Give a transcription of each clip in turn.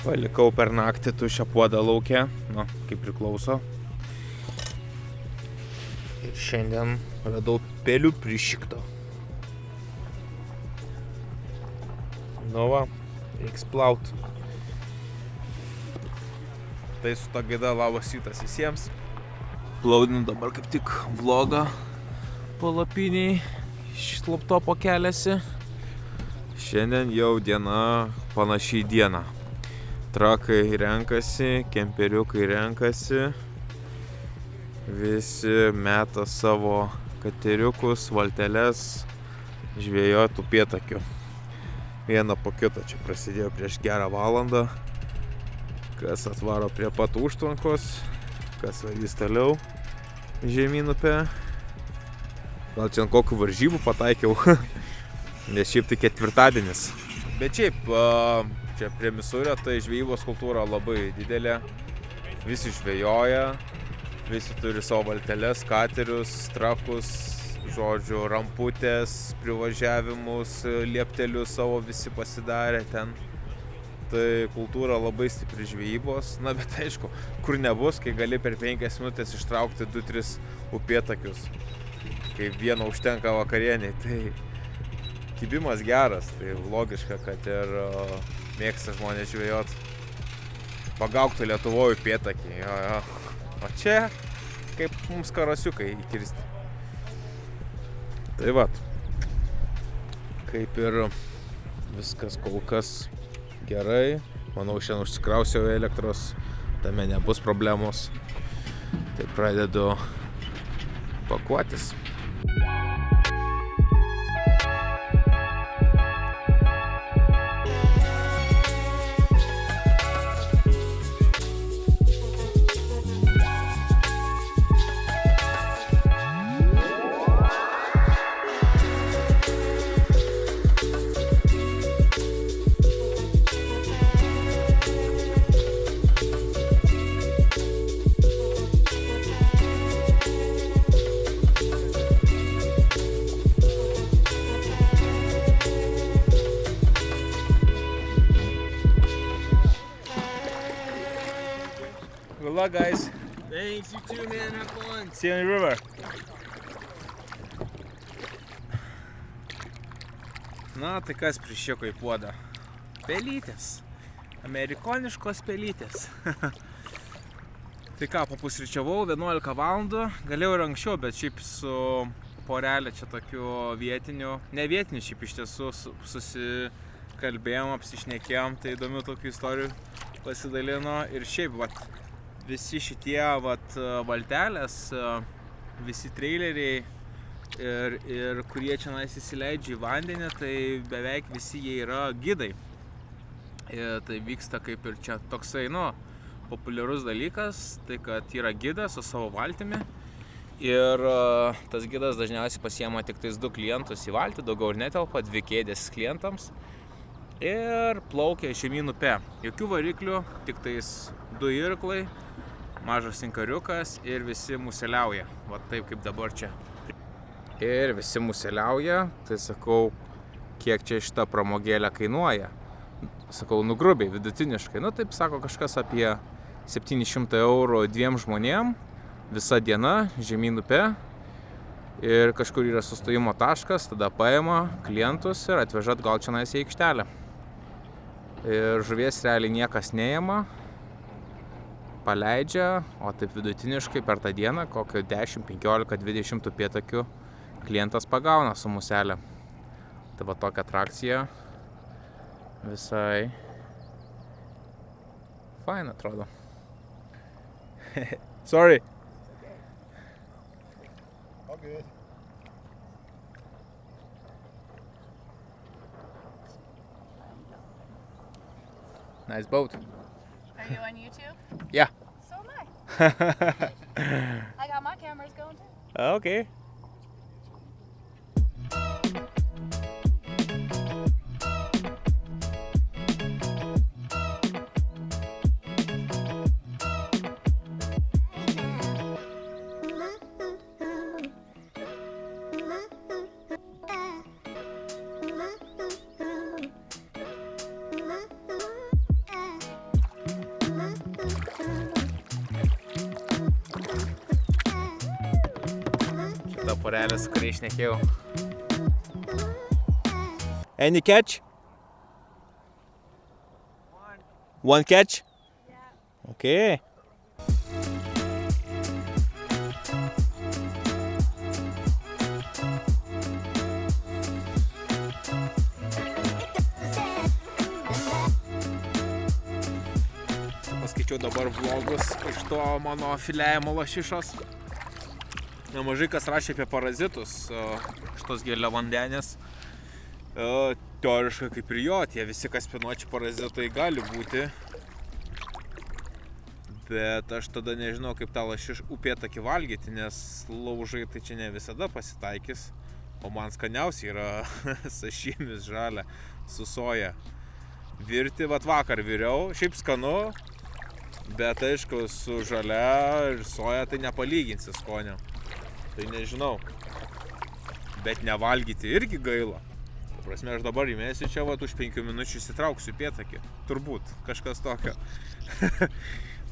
Palikau per naktį tuščią puodą lauke, kaip priklauso. Ir šiandien radau pelių prišikto. Va, reiks plaut. Tai su ta gaida labas rytas visiems. Plaudinu dabar kaip tik vlogą palapiniai iš laptopo keliasi. Šiandien jau diena panašiai diena. Trakai renkasi, kemperiukai renkasi. Visi meta savo kateriukus, valteles žvejot upėtakių. Vieną po kito čia prasidėjo prieš gerą valandą. Kas atvaro prie pat užtvankos, kas varys toliau žemyn upe. Gal čia ant kokių varžybų pataikiau, nes šiaip tai ketvirtadienis. Bet šiaip, čia prie Misurio tai žvejybos kultūra labai didelė. Visi žvejoja, visi turi savo valteles, katerius, trakus, žodžiu, ramputės, privažiavimus, lieptelius savo visi pasidarė ten. Tai kultūra labai stipri žvejybos, bet aišku, kur nebus, kai gali per 5 minutės ištraukti 2-3 upėtakius, kai vieno užtenka vakarieniai, tai kibimas geras, tai logiška, kad ir mėgsta žmonės žvejot. Pagaugtų Lietuvoje upėtakį, jo. O čia kaip mums karasiukai įkirsti. Tai vat, kaip ir viskas kol kas gerai. Manau, šiandien užsikrausiau elektros, tame nebus problemos. Tai pradedu pakuotis. Good luck, guys. Thanks, you too, man. Have fun. See you in the river. Tai kas prišėko į puodą? Pelytės. Amerikoniškos pelytės. Tai ką, papusryčiavau 11 valandų. Galėjau ir anksčiau, bet šiaip su porelė čia tokiu vietiniu. Ne vietiniu, šiaip iš tiesų susikalbėjom, apsišnekėjom. Tai įdomių tokių istorijų pasidalino. Ir šiaip, visi šitie valtelės, visi traileriai ir kurie čia įsileidžia į vandenį, tai beveik visi jie yra gidai. Ir tai vyksta kaip ir čia toksai, populiarus dalykas, tai kad yra gidas su savo valtimi. Ir tas gidas dažniausiai pasiema tik tais 2 klientus į valtį, daugiau ir netelpa, 2 kėdės klientams. Ir plaukia žemyn upe. Jokių variklių, tik tais 2 irklai, mažas inkariukas ir visi museliauja. Taip kaip dabar čia. Ir visi museliauja, tai sakau, kiek čia šita pramogėlė kainuoja. Sakau, grubiai, vidutiniškai. Taip sako kažkas apie 700 eurų 2 žmonėm, visa diena, žemyn upe. Ir kažkur yra sustojimo taškas, tada paima klientus ir atveža atgal čia į aikštelę. Ir žuvies realiai niekas neima, paleidžia, o taip vidutiniškai per tą dieną kokio 10, 15, 20 upėtakių klientas pagauna su muselė. Tai tokia atrakcija visai fine atrodo. Sorry. Okay. Nice boat. Are you on YouTube? Yeah. So am I. I got my cameras going too. Okay. porelė, su kuriai šnekėjau. Any catch? One catch? Yeah. Okay. Paskaičiau dabar vlogus iš to mano filėjimo lašišos. Nemažai kas rašė apie parazitus šitos gėliavandenės. Teoriškai kaip ir jo, tie visi kaspinuočiai parazitai gali būti. Bet aš tada nežinau, kaip tą upėtakį valgyti, nes laužai tai čia ne visada pasitaikys. O man skaniausiai yra sašimis žalia su soja. Virti, vat vakar viriau, šiaip skanu, bet aišku, su žalia ir soja tai nepalyginsi skonio. Tai nežinau. Bet nevalgyti irgi gaila. Prasme, aš dabar įmėsiu čia, vat už 5 minučių įsitrauksiu upėtakį. Turbūt, kažkas tokio.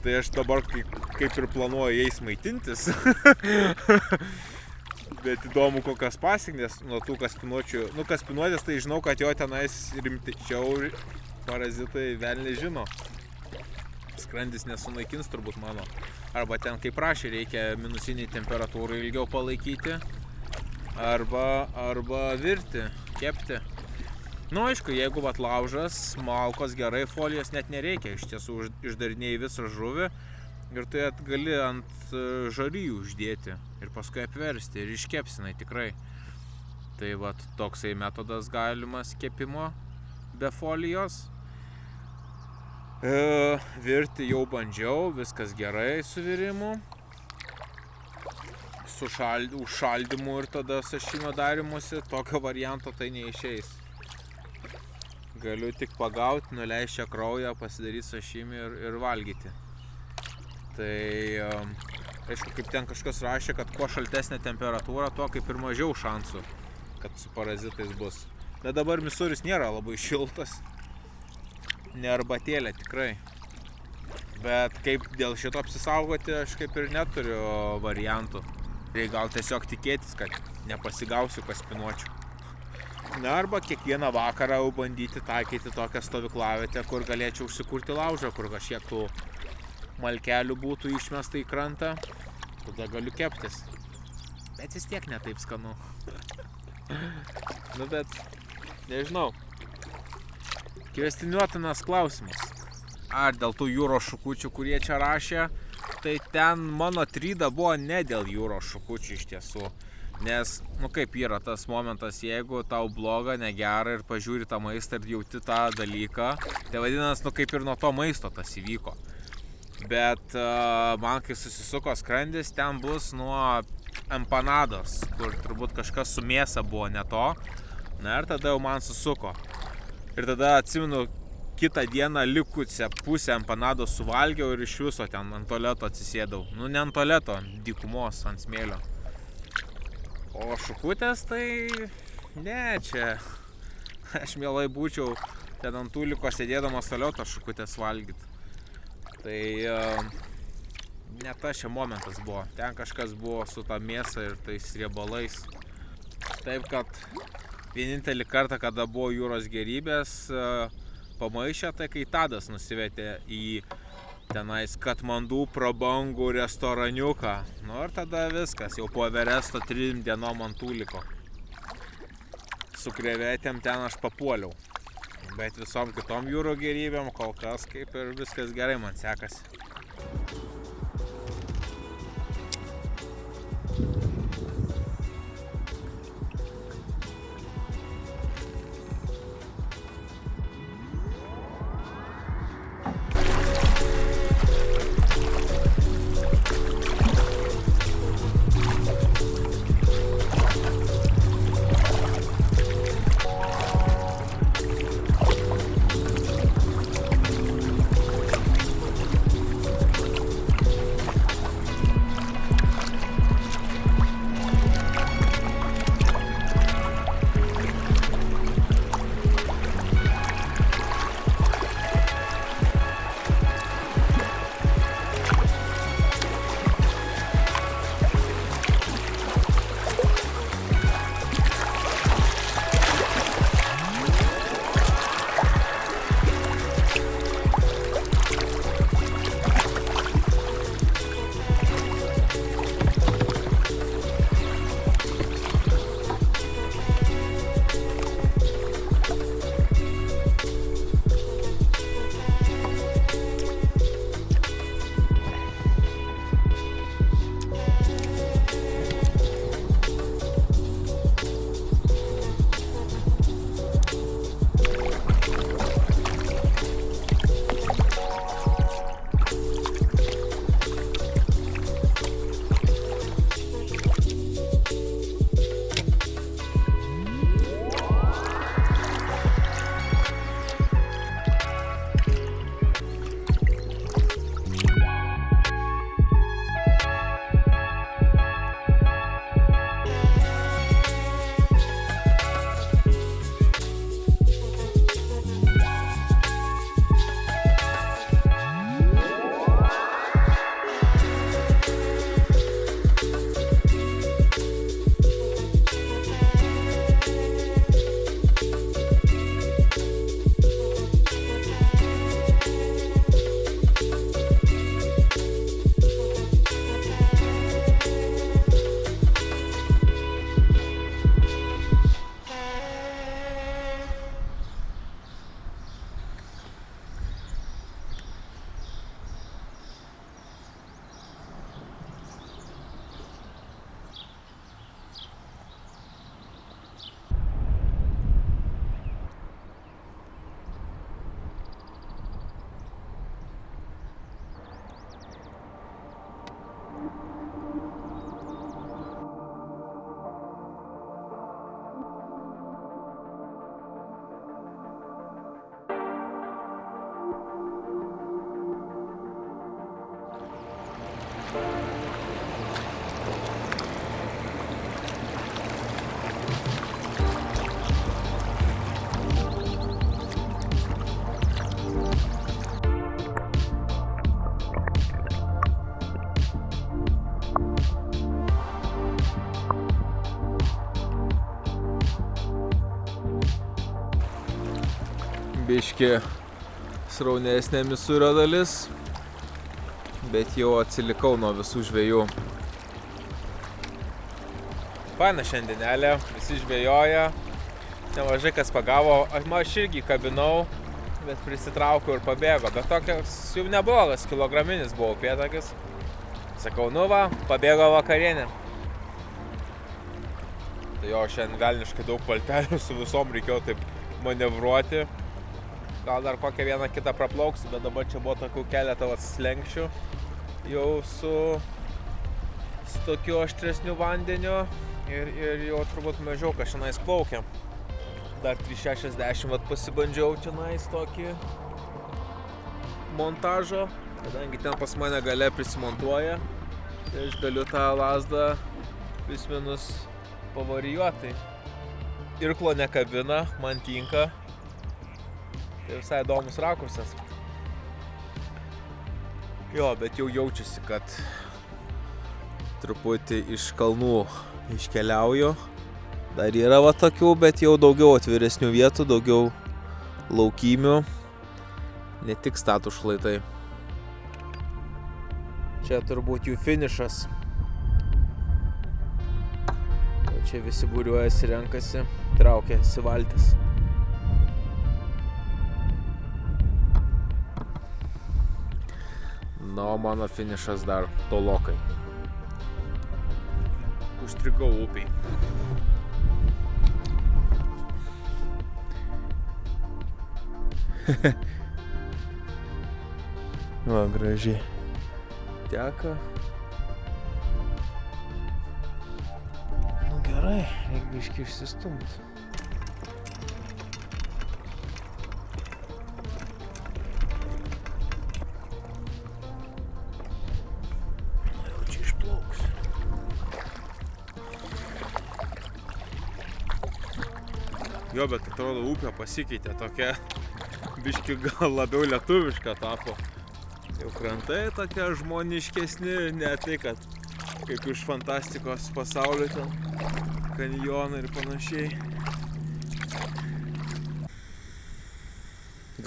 Tai aš dabar kaip ir planuoju jais maitintis. Bet įdomu, kokias pasiekmes nuo tų kaspinuočių. Nu, kaspinuotės, tai žinau, kad jo tenais rimčiau parazitai velniai žino. Skrandis nesunaikins turbūt mano. Arba ten, kaip prašė, reikia minusiniai temperatūrai ilgiau palaikyti. Arba virti, kepti. Nu, aišku, jeigu vat laužas, malkos gerai, folijos net nereikia. Iš tiesų išdarinėjai visą žuvį ir tai gali ant žarijų uždėti ir paskui apversti ir iškepsinai tikrai. Tai vat toksai metodas galimas kepimo be folijos. Virti jau bandžiau, viskas gerai su virimu. Su užšaldymu ir tada sašimio darimusi, tokio varianto tai neišeis. Galiu tik pagauti, nuleisti kraują, pasidaryti sašimį ir valgyti. Tai, aišku, kaip ten kažkas rašė, kad kuo šaltesnė temperatūra, tuo kaip ir mažiau šansų, kad su parazitais bus. Bet dabar Misuris nėra labai šiltas. Ne arbatėlė tikrai. Bet kaip dėl šito apsisaugoti, aš kaip ir neturiu variantų. Tai gal tiesiog tikėtis, kad nepasigausiu kaspinuočių. Na, arba kiekvieną vakarą bandyti taikyti tokią stovyklavietę, kur galėčiau užsikurti laužą, kur kažkiek tų malkelių būtų išmesta į krantą. Tada galiu keptis. Bet vis tiek ne taip skanu. Nu, bet nežinau. Kvestionuotinas klausimas. Ar dėl tų jūros šukučių, kurie čia rašė, tai ten mano tryda buvo ne dėl jūros šukučių iš tiesų. Nes, nu kaip yra tas momentas, jeigu tau bloga, negera ir pažiūri tą maistą ir jauti tą dalyką, tai vadinasi, nu kaip ir nuo to maisto tas įvyko. Bet man kai susisuko skrandis, ten bus nuo empanados, kur turbūt kažkas su mėsa buvo ne to. Na ir tada jau man susuko. Ir tada atsimenu, kitą dieną likusią pusę empanados suvalgiau ir iš viso ten ant tualeto atsisėdau. Nu ne ant tualeto, dykumos, ant smėlio. O šukutės tai ne, čia aš mielai būčiau ten ant tūliko sėdėdamas toliau tą šukutės valgyt. Tai ne tas čia momentas buvo. Ten kažkas buvo su ta mėsa ir tais riebalais. Taip kad vienintelį kartą, kada buvo jūros gėrybės pamaišę, tai kai Tadas nusivedė į tenais Katmandų prabangų restoraniuką. Nu ir tada viskas, jau po Everesto 3 dienom ant tūliko. Su krevetėm ten aš papuoliau. Bet visom kitom jūro gėrybėm kol kas kaip ir viskas gerai man sekasi. biški sraunesnė Misūrio dalis, bet jau atsilikau nuo visų žvejų. Faina šiandienelė, visi žvejoja, nemažai kas pagavo, aš irgi kabinau, bet prisitraukiau ir pabėgo, bet tokias jau neblogas, kilograminis buvo upėtakis. Sakau, nu va, pabėgo vakarienė. Tai jo, šiandien velniškai daug valtelių, su visom reikėjo taip manevruoti. Gal dar kokią vieną kitą praplauksiu, bet dabar čia buvo tokių keletą slenkščių jau su tokiu aštresniu vandeniu ir jau turbūt mažiau kažinais plaukia. Dar 360 pasibandžiau čionais tokį montažą, kadangi ten pas mane gale prisimontuoja, tai aš galiu tą lazdą vis minus pavarijuoti. Irklo nekabina, man tinka, tai visai įdomus rakursas. Jo, bet jau jaučiasi, kad truputį iš kalnų iškeliauju. Dar yra va tokių, bet jau daugiau atviresnių vietų, daugiau laukimių, ne tik statų šlaitai. Čia turbūt jų finišas. O čia visi būriuojasi, renkasi, traukiasi valtis. Na, o mano finišas dar tolokai. Užstrigau upiai. Va, gražiai teka. Nu gerai, reikia biškį išsistumt. Nu jau čia išplauks. Jo, bet atrodo upė pasikeitė tokia. Biški gal labiau lietuviška tapo. Jau krantai tokie žmoniškesni, ne tai, kad kaip iš fantastikos pasaulio ten kanjonai ir panašiai.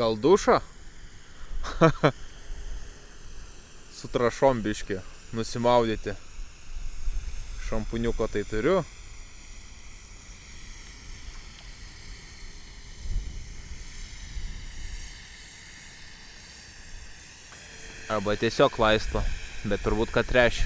Gal dušą? Su trašom biški nusimaudyti. Šampuniuko tai turiu. Arba tiesiog laisto, bet turbūt kad tręši.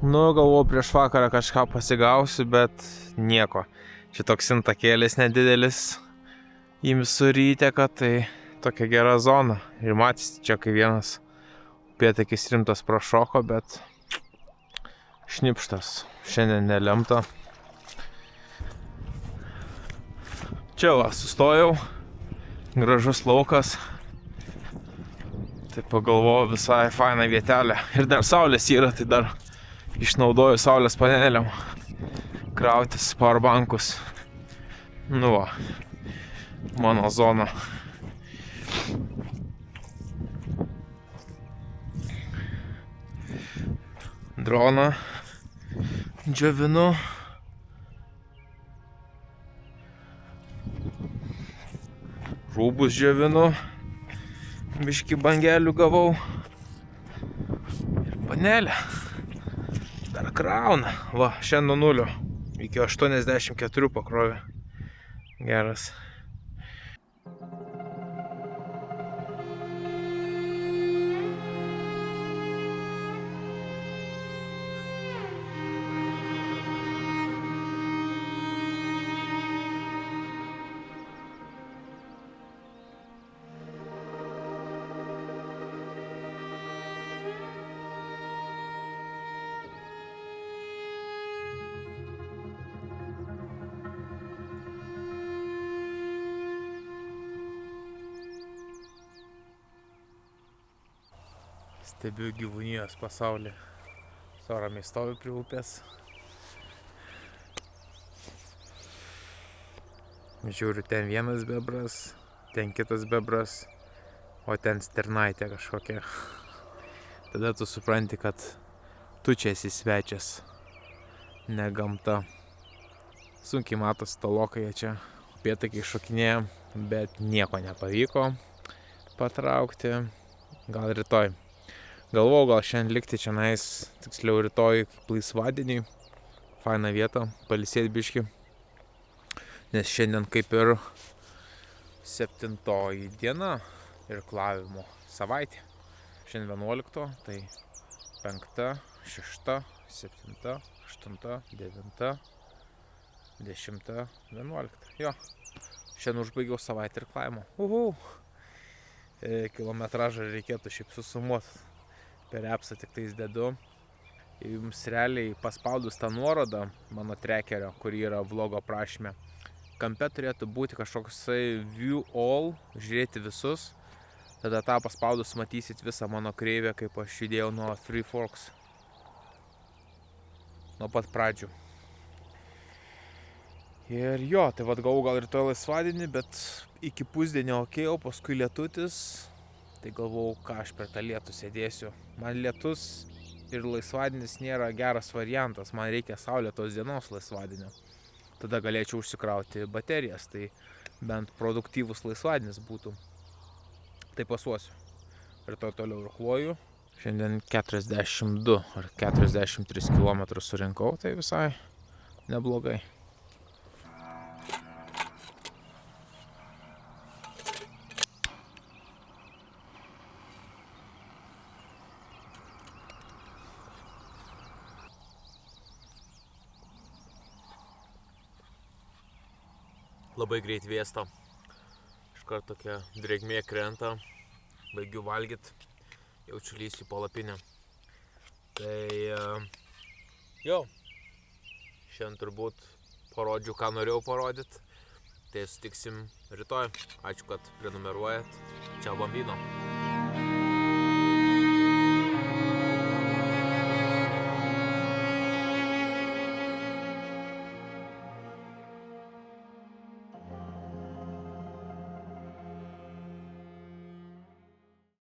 Nu, galvoju, prieš vakarą kažką pasigausiu, bet nieko. Čia toks intakėlis nedidelis į Misūrį įteka, tai tokia gera zona. Ir matys čia, kai vienas upėtakis rimtas prašoko, bet šnipštas. Šiandien nelemta. Čia va, sustojau. Gražus laukas. Tai pagalvoju, visai faina vietelė. Ir dar saulės yra, tai dar išnaudoju saulės panelėm krautis powerbankus. Nu va, mano zona. Droną džiovinu. Rūbus džiovinu. Biškį bangelių gavau. Ir panelė. Dar krauna. Va, šiandien nuo 0 iki 84 pakrovė. Geras. Stebiu gyvūnijos pasaulį. Ramiai stoviu prie upės. Žiūriu, ten vienas bebras, ten kitas bebras, o ten sternaitė kažkokia. Tada tu supranti, kad tu čia esi svečias, ne gamta. Sunkiai matos tolokai čia upėtakiai šokinėja, bet nieko nepavyko patraukti. Gal rytoj. Galvojau, gal šiandien likti čianais, tiksliau rytoj kaip laisvadienį. Faina vieta, pailsėti biškį. Nes šiandien kaip ir 7 diena irklavimo savaitė. Šiandien 11, tai 5, 6, 7, 8, 9, 10, 11. Jo, šiandien užbaigiau savaitę irklavimo. Kilometražą reikėtų šiaip susumuoti. Per appsą tik tais dedu. Jums realiai paspaudus tą nuorodą mano trekerio, kuri yra vlogo aprašyme, kampe turėtų būti kažkoksai view all, žiūrėti visus. Tada tą paspaudus matysit visą mano kreivę, kaip aš judėjau nuo Three Forks. Nuo pat pradžių. Ir jo, tai vad galvoju gal rytoj laisvadienį, bet iki pusdienio okei, o paskui lietutis. Tai galvojau, ką aš per tą lietų sėdėsiu. Man lietus ir laisvadienis nėra geras variantas. Man reikia saulėtos dienos laisvadienio. Tada galėčiau užsikrauti baterijas. Tai bent produktyvus laisvadienis būtų. Tai pasuosiu. Rytoj toliau irkluoju. Šiandien 42 ar 43 km surinkau. Tai visai neblogai. Labai greit vėsta, iškart tokia drėgmė krenta, baigiu valgyt, jaučiu lysiu po lapinę. Tai jo, šiandien turbūt parodžiu, ką norėjau parodyti, tai sutiksim rytoj. Ačiū, kad prenumeruojat. Ciao bambino.